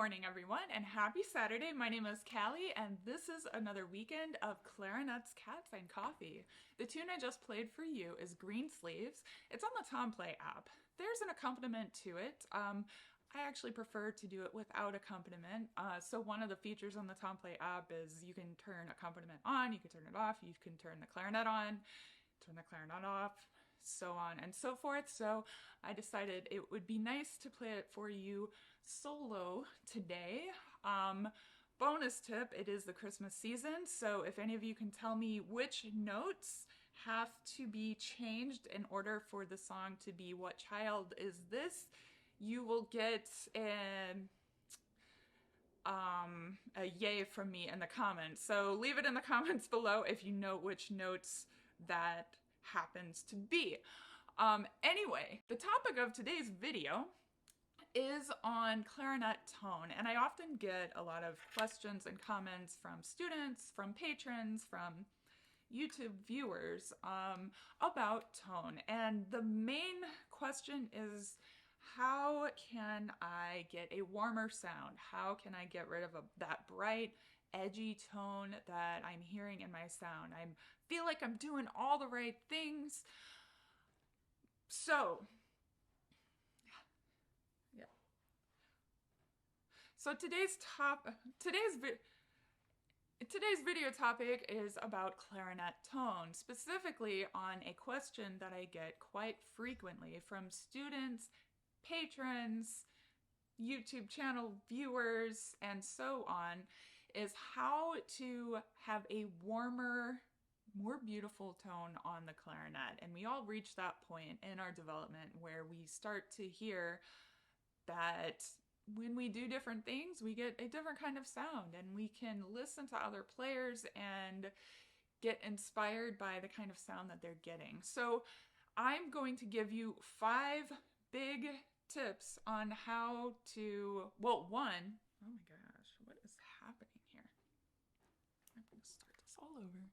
morning, everyone, and happy Saturday. My name is Callie, and this is another weekend of clarinets, cats, and coffee. The tune I just played for you is Green Sleeves. It's on the TomPlay app. There's an accompaniment to it. I actually prefer to do it without accompaniment. So one of the features on the TomPlay app is you can turn accompaniment on, you can turn it off, you can turn the clarinet on, turn the clarinet off, so on and so forth. So I decided it would be nice to play it for you solo today. Bonus tip, it is the Christmas season, so if any of you can tell me which notes have to be changed in order for the song to be What Child Is This, you will get a yay from me in the comments. So leave it in the comments below if you know which notes that happens to be. Anyway, the topic of today's video is on clarinet tone, and I often get a lot of questions and comments from students, from patrons, from YouTube viewers about tone. And the main question is, how can I get a warmer sound? How can I get rid of that bright, edgy tone that I'm hearing in my sound? I feel like I'm doing all the right things. So today's video topic is about clarinet tone, specifically on a question that I get quite frequently from students, patrons, YouTube channel viewers, and so on, is how to have a warmer, more beautiful tone on the clarinet. And we all reach that point in our development where we start to hear that when we do different things, we get a different kind of sound, and we can listen to other players and get inspired by the kind of sound that they're getting. So I'm going to give you 5 big tips on how to, well, one, oh my gosh, what is happening here? I'm going to start this all over.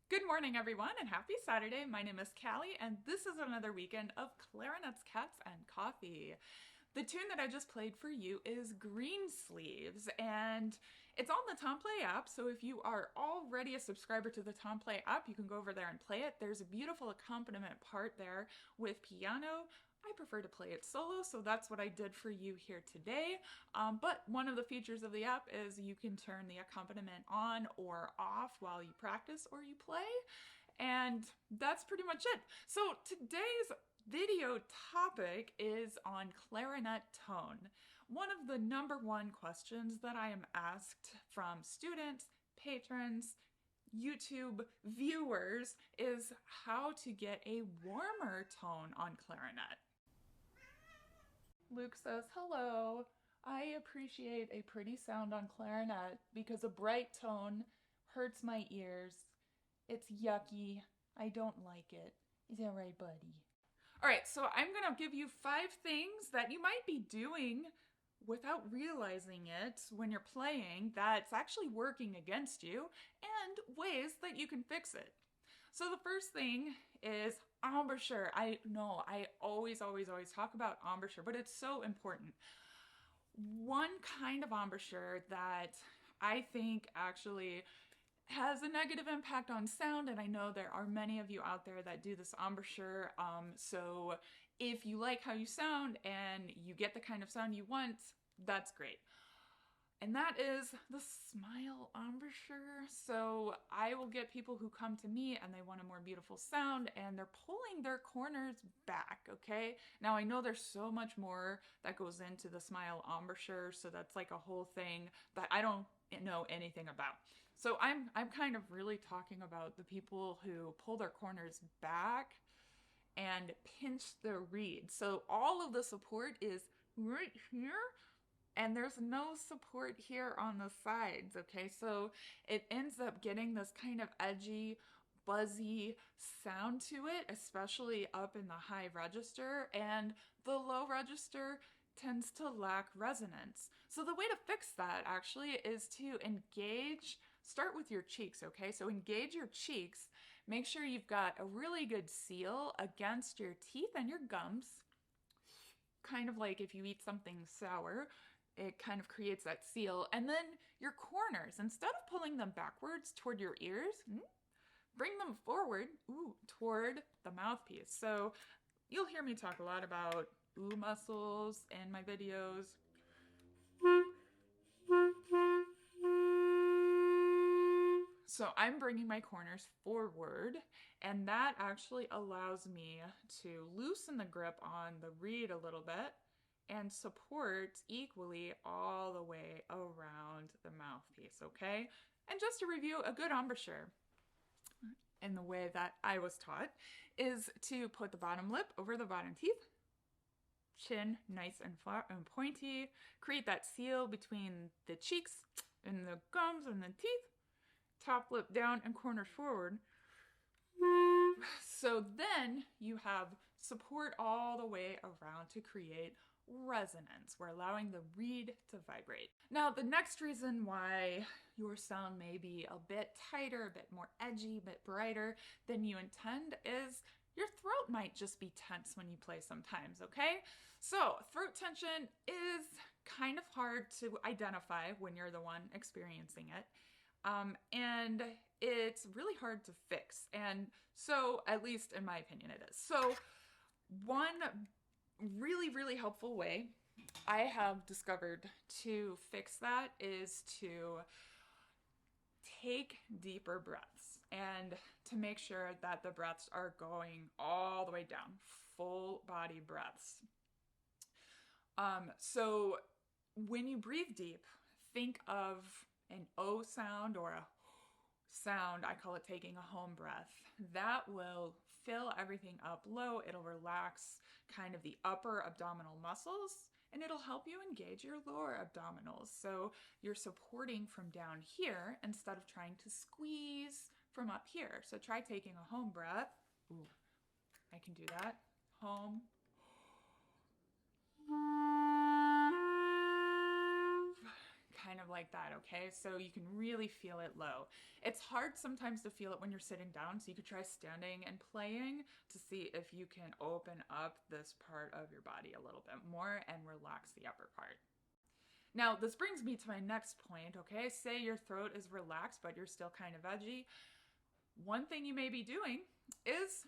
Good morning, everyone, and happy Saturday. My name is Callie, and this is another weekend of clarinets, cats, and coffee. The tune that I just played for you is Green Sleeves, and it's on the TomPlay app, so if you are already a subscriber to the TomPlay app, you can go over there and play it. There's a beautiful accompaniment part there with piano. I prefer to play it solo, so that's what I did for you here today. But one of the features of the app is you can turn the accompaniment on or off while you practice or you play, and that's pretty much it. So today's video topic is on clarinet tone. One of the #1 questions that I am asked from students, patrons, YouTube viewers is how to get a warmer tone on clarinet. Luke says, hello. I appreciate a pretty sound on clarinet because a bright tone hurts my ears. It's yucky. I don't like it. Is that right, buddy? All right, so I'm gonna give you 5 things that you might be doing without realizing it when you're playing that's actually working against you, and ways that you can fix it. So the first thing is embouchure. I know I always talk about embouchure, but it's so important. One kind of embouchure that I think actually has a negative impact on sound, and I know there are many of you out there that do this embouchure, so if you like how you sound and you get the kind of sound you want, that's great. And that is the smile embouchure. So I will get people who come to me and they want a more beautiful sound, and they're pulling their corners back, okay? Now I know there's so much more that goes into the smile embouchure, so that's like a whole thing that I don't know anything about. So I'm kind of really talking about the people who pull their corners back and pinch the reed. So all of the support is right here, and there's no support here on the sides, okay? So it ends up getting this kind of edgy, buzzy sound to it, especially up in the high register, and the low register tends to lack resonance. So the way to fix that actually is to start with your cheeks, okay? So engage your cheeks, make sure you've got a really good seal against your teeth and your gums, kind of like if you eat something sour, it kind of creates that seal. And then your corners, instead of pulling them backwards toward your ears, bring them forward toward the mouthpiece. So you'll hear me talk a lot about ooh muscles in my videos. So I'm bringing my corners forward, and that actually allows me to loosen the grip on the reed a little bit and support equally all the way around the mouthpiece, okay? And just to review, a good embouchure, in the way that I was taught, is to put the bottom lip over the bottom teeth, chin nice and flat and pointy, create that seal between the cheeks and the gums and the teeth, top lip down and corners forward. So then you have support all the way around to create resonance. We're allowing the reed to vibrate. Now, the next reason why your sound may be a bit tighter, a bit more edgy, a bit brighter than you intend is your throat might just be tense when you play sometimes, okay? So throat tension is kind of hard to identify when you're the one experiencing it. And it's really hard to fix. And so, at least in my opinion, it is. So one really, really helpful way I have discovered to fix that is to take deeper breaths and to make sure that the breaths are going all the way down, full body breaths. So when you breathe deep, think of an O sound or a sound, I call it taking a home breath. That will fill everything up low. It'll relax kind of the upper abdominal muscles, and it'll help you engage your lower abdominals. So you're supporting from down here instead of trying to squeeze from up here. So try taking a home breath. Ooh, I can do that. Home. Kind of like that, okay? So you can really feel it low. It's hard sometimes to feel it when you're sitting down, so you could try standing and playing to see if you can open up this part of your body a little bit more and relax the upper part. Now, this brings me to my next point, okay? Say your throat is relaxed, but you're still kind of edgy. One thing you may be doing is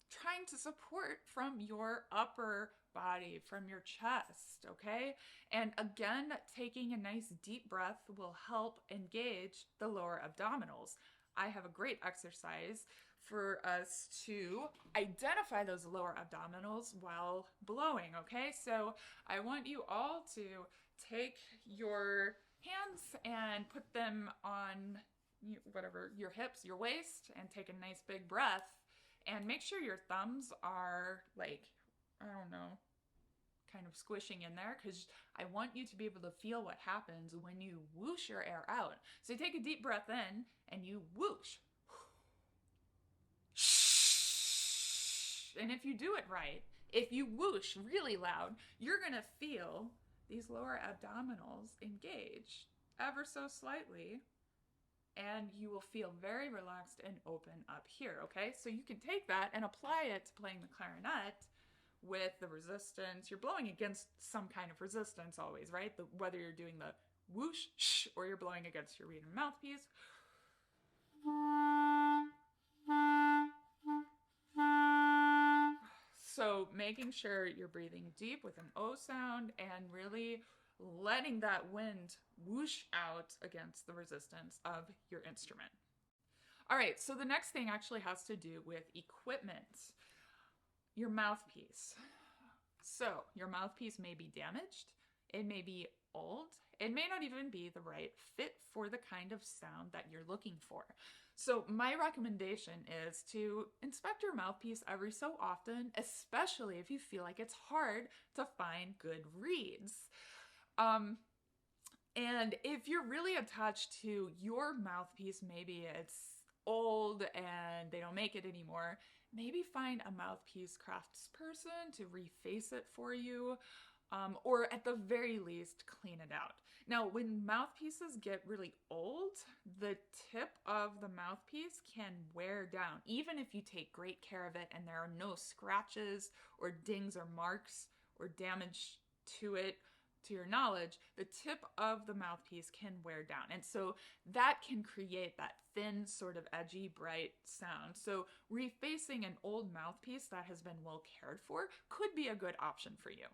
trying to support from your upper body, from your chest, okay? And again, taking a nice deep breath will help engage the lower abdominals. I have a great exercise for us to identify those lower abdominals while blowing, okay? So I want you all to take your hands and put them on whatever, your hips, your waist, and take a nice big breath. And make sure your thumbs are like, I don't know, kind of squishing in there, because I want you to be able to feel what happens when you whoosh your air out. So you take a deep breath in and you whoosh. And if you do it right, if you whoosh really loud, you're gonna feel these lower abdominals engage ever so slightly, and you will feel very relaxed and open up here, okay? So you can take that and apply it to playing the clarinet with the resistance. You're blowing against some kind of resistance always, right? Whether you're doing the whoosh, shh, or you're blowing against your reed and mouthpiece. So making sure you're breathing deep with an O sound and really letting that wind whoosh out against the resistance of your instrument. All right, so the next thing actually has to do with equipment. Your mouthpiece. So your mouthpiece may be damaged, it may be old, it may not even be the right fit for the kind of sound that you're looking for. So my recommendation is to inspect your mouthpiece every so often, especially if you feel like it's hard to find good reeds. And if you're really attached to your mouthpiece, maybe it's old and they don't make it anymore, maybe find a mouthpiece craftsperson to reface it for you, or at the very least, clean it out. Now, when mouthpieces get really old, the tip of the mouthpiece can wear down, even if you take great care of it and there are no scratches or dings or marks or damage to it. To your knowledge, the tip of the mouthpiece can wear down. And so that can create that thin, sort of edgy, bright sound. So refacing an old mouthpiece that has been well cared for could be a good option for you.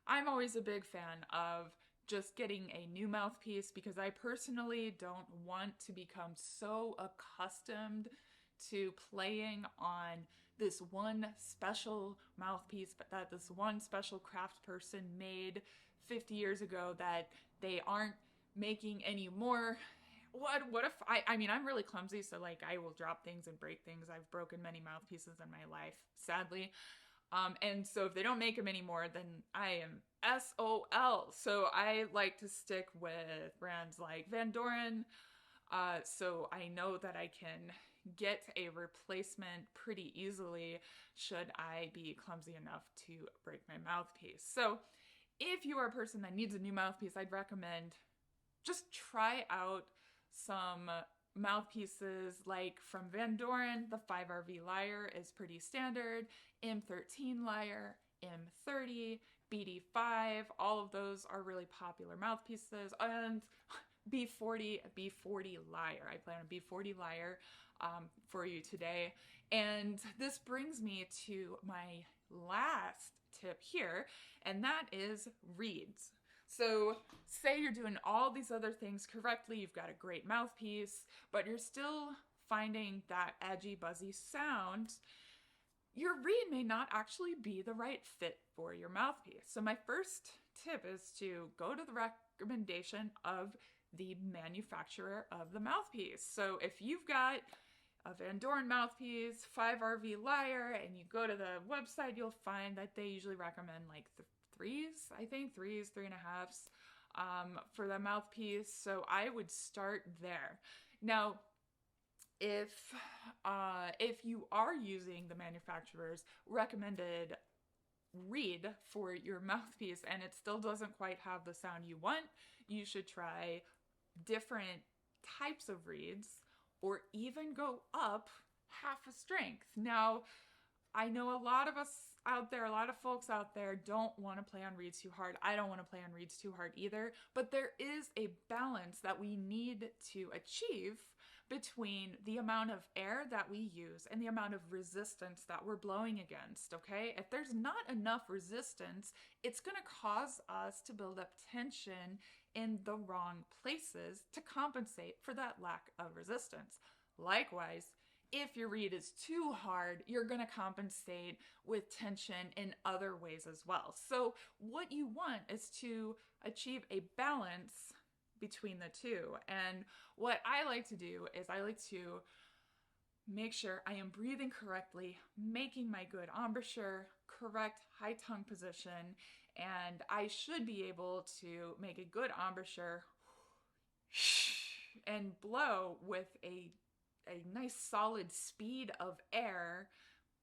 I'm always a big fan of just getting a new mouthpiece because I personally don't want to become so accustomed to playing on this one special mouthpiece that this one special craft person made 50 years ago that they aren't making anymore. What if I mean, I'm really clumsy, so like I will drop things and break things. I've broken many mouthpieces in my life, sadly. And so if they don't make them anymore, then I am SOL. So I like to stick with brands like Van Doren. So I know that I can get a replacement pretty easily should I be clumsy enough to break my mouthpiece. So if you are a person that needs a new mouthpiece, I'd recommend just try out some mouthpieces like from Van Doren. The 5RV Lyre is pretty standard, M13 Lyre, M30, BD5, all of those are really popular mouthpieces, and B40 Lyre. I play on a B40 Lyre for you today. And this brings me to my last tip here, and that is reeds. So say you're doing all these other things correctly, you've got a great mouthpiece, but you're still finding that edgy, buzzy sound. Your reed may not actually be the right fit for your mouthpiece. So my first tip is to go to the recommendation of the manufacturer of the mouthpiece. So if you've got a Van Doren mouthpiece, 5RV Lyre, and you go to the website, you'll find that they usually recommend like threes, I think, threes, 3.5s for the mouthpiece. So I would start there. Now, if you are using the manufacturer's recommended reed for your mouthpiece and it still doesn't quite have the sound you want, you should try different types of reeds or even go up half a strength. Now, I know a lot of us out there, a lot of folks out there don't want to play on reeds too hard. I don't want to play on reeds too hard either, but there is a balance that we need to achieve between the amount of air that we use and the amount of resistance that we're blowing against, okay? If there's not enough resistance, it's going to cause us to build up tension in the wrong places to compensate for that lack of resistance. Likewise, if your reed is too hard, you're going to compensate with tension in other ways as well. So what you want is to achieve a balance between the two. And what I like to do is I like to make sure I am breathing correctly, making my good embouchure, correct high tongue position, and I should be able to make a good embouchure and blow with a nice solid speed of air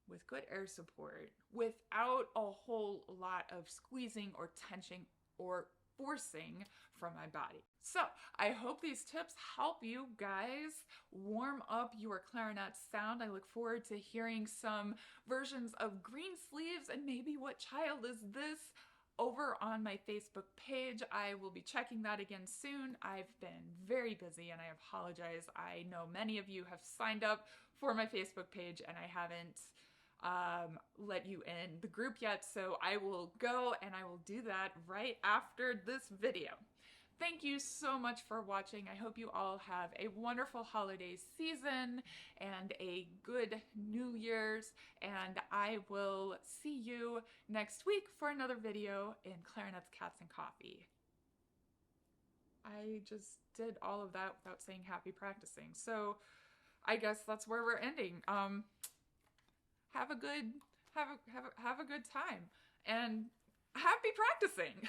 with good air support without a whole lot of squeezing or tension or forcing from my body. So I hope these tips help you guys warm up your clarinet sound. I look forward to hearing some versions of Green Sleeves and maybe What Child Is This over on my Facebook page. I will be checking that again soon. I've been very busy and I apologize. I know many of you have signed up for my Facebook page and I haven't let you in the group yet, so I will go and I will do that right after this video. Thank you so much for watching. I hope you all have a wonderful holiday season and a good New Year's, and I will see you next week for another video in Clarinets, Cats, and Coffee. I just did all of that without saying happy practicing, so I guess that's where we're ending. Have a good time and happy practicing.